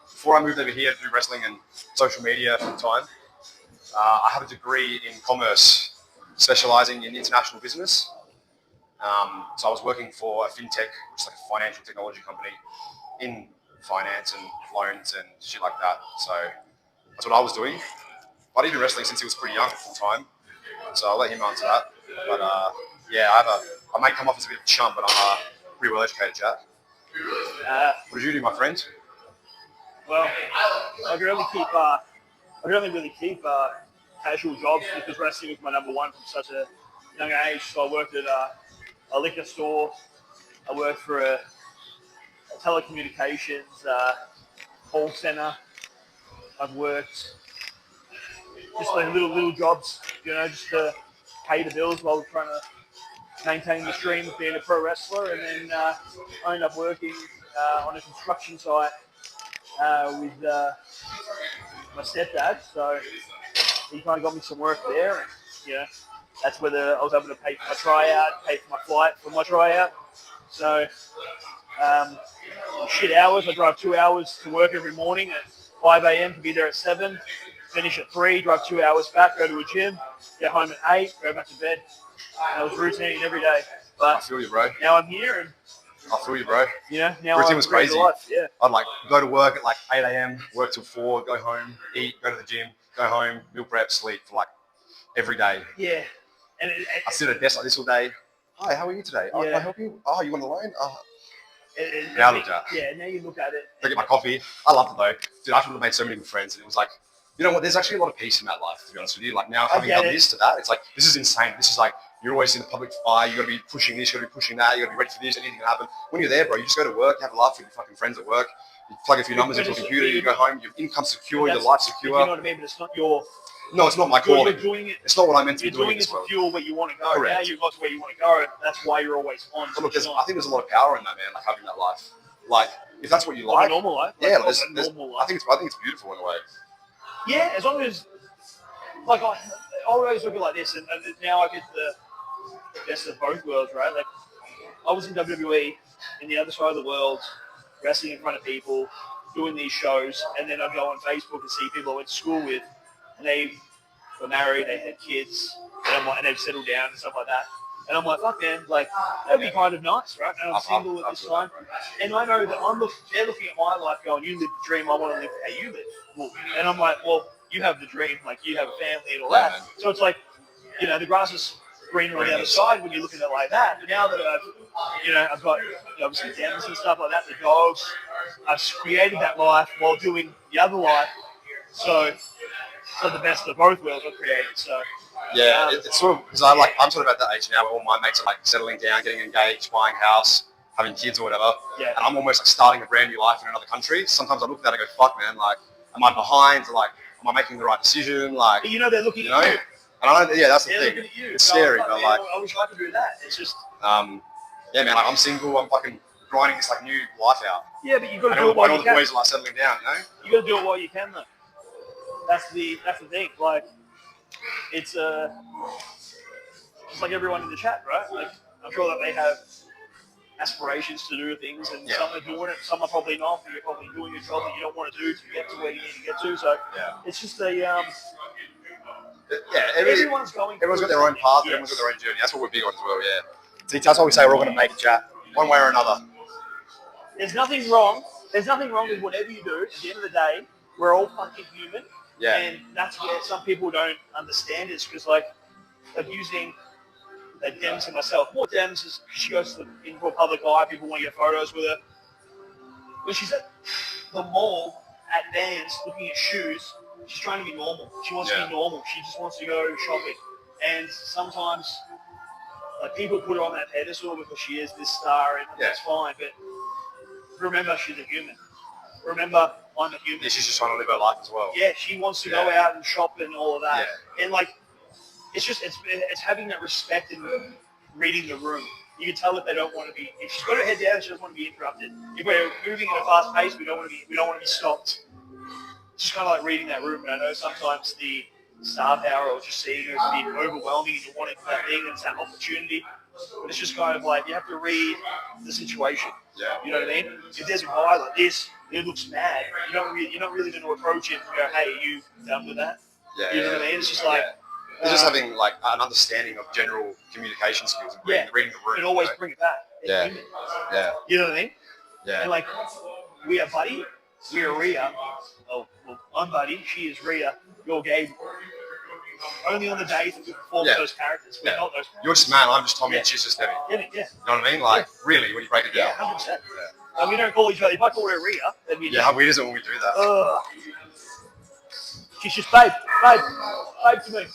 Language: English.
Before I moved over here to do wrestling and social media full time, I have a degree in commerce, specialising in international business. So I was working for a fintech, which is like a financial technology company, in finance and loans and shit like that. So that's what I was doing. But I'd been wrestling since he was pretty young, full time. So I'll let him answer that. But yeah, I may come off as a bit of a chump, but I'm pretty well educated, Jack. What did you do, my friend? Well, I could only really keep casual jobs because wrestling was my number one from such a young age. So I worked at a liquor store. I worked for a telecommunications call center. I've worked just like little jobs, just to pay the bills while we're trying to maintain the dream of being a pro wrestler. And then I ended up working on a construction site with my stepdad. So he kind of got me some work there. And, that's where I was able to pay for my tryout, pay for my flight for my tryout. So shit hours. I drive 2 hours to work every morning at 5 a.m. to be there at 7. Finish at 3, drive 2 hours back, go to a gym, get home at 8, go back to bed. That was routine every day. But I feel you, bro. now I'm here and I feel you, bro. Now routine was crazy. Life, yeah. I'd like go to work at like 8 a.m., work till 4, go home, eat, go to the gym, go home, meal prep, sleep for like every day. Yeah. And I sit at a desk like this all day. Hi, how are you today? Oh, can I help you? Oh, you want a loan? Now look at yeah, now you look at it. I get my coffee. I loved it though. Dude, I made so many good friends. And it was like, you know what, there's actually a lot of peace in that life, to be honest with you. Like now having done this to that, it's like, this is insane. This is like, you're always in the public fire. You got to be pushing this, you got to be pushing that, you got to be ready for this, anything can happen. When you're there, bro, you just go to work, you have a laugh with your fucking friends at work, you plug a few numbers into a computer, you go home, your income's secure, your life's secure. You know what I mean? But it's not your... No, it's not my calling. You're doing it. It's not what I meant to be doing doing. You're doing it to fuel where you want to go. Correct. Now you've got to where you want to go. That's why you're always on. But look, I think there's a lot of power in that, man, like having that life. Like, if that's what you like. A normal life. Yeah, normal life. I think it's beautiful in a way. Yeah, as long as... Like, I always look at it like this, and now I get the best of both worlds, right? Like, I was in WWE, in the other side of the world, wrestling in front of people, doing these shows, and then I'd go on Facebook and see people I went to school with, and they were married, they had kids, and they've settled down and stuff like that. And I'm like, fuck, man, like, that'd be kind of nice, right? And I'm single at this time. And I know that they're looking at my life going, you live the dream, I want to live how you live. And I'm like, well, you have the dream, like, you have a family and all that. So it's like, the grass is greener on the other side when you look at it like that. But now that I've got, obviously, dentists and stuff like that, the dogs, I've created that life while doing the other life. So the best of both worlds are created. So yeah, it's sort of because I'm sort of at that age now where all my mates are like settling down, getting engaged, buying a house, having kids or whatever. Yeah. And I'm almost like starting a brand new life in another country. Sometimes I look at that and go, fuck, man, like, am I behind? Like, am I making the right decision? Like, but they're looking at you. And I don't, that's the they're thing. Looking at you. It's scary, but like, I wish I could do that. It's just, yeah, man, like, I'm single. I'm fucking grinding this like new life out. Yeah, but you've got to do it while you can. All the boys are like settling down, You got to do it while you can, though. That's the thing. Like, it's just like everyone in the chat, right? Like, I'm sure that they have aspirations to do things, and some are doing it, some are probably not. But you're probably doing a job that you don't want to do to get to where you need to get to. So it's just everyone's got their own path, everyone's got their own journey. That's what we're big on as well, yeah. See, that's why we say we're all going to make it, chat, one way or another. There's nothing wrong. There's nothing wrong with whatever you do. At the end of the day, we're all fucking human. Yeah. And that's where some people don't understand it, because, like, using Dems and myself. More Dems is she goes into a public eye, people want to get photos with her. When she's at the mall at Vans looking at shoes, she's trying to be normal. She wants to be normal. She just wants to go shopping. And sometimes, like, people put her on that pedestal because she is this star, and that's fine. But remember, she's a human. Remember, I'm a human. Yeah, she's just trying to live her life as well. Yeah, she wants to go out and shop and all of that. Yeah. And, like, it's having that respect and reading the room. You can tell if they don't want to be. If she's got her head down, she doesn't want to be interrupted. If we're moving at a fast pace, we don't want to be stopped. It's just kind of like reading that room. And I know sometimes the star power or just seeing her can be overwhelming, and you want that thing, and it's that opportunity. But it's just kind of like you have to read the situation. Yeah. You know what I mean? If there's a guy like this, he looks mad. You're not really going to approach him and go, "Hey, are you done with that?" Yeah. You know what I mean? It's just like It's just having like an understanding of general communication skills and reading the room. and always bring it back. Yeah. Yeah. You know what I mean? Yeah. And like, we are Buddy, we are Rhea. Oh, well, I'm Buddy, she is Rhea, you're Gabriel. Only on the days that we perform those characters. We're not those characters. You're just man, I'm just Tommy, and she's just Debbie. Yeah. You know what I mean? Like, really, when you break it down. Yeah, 100%. And we don't call each other. If I call her Rhea, then we Yeah, how weird is it when we do that? She's just babe to me.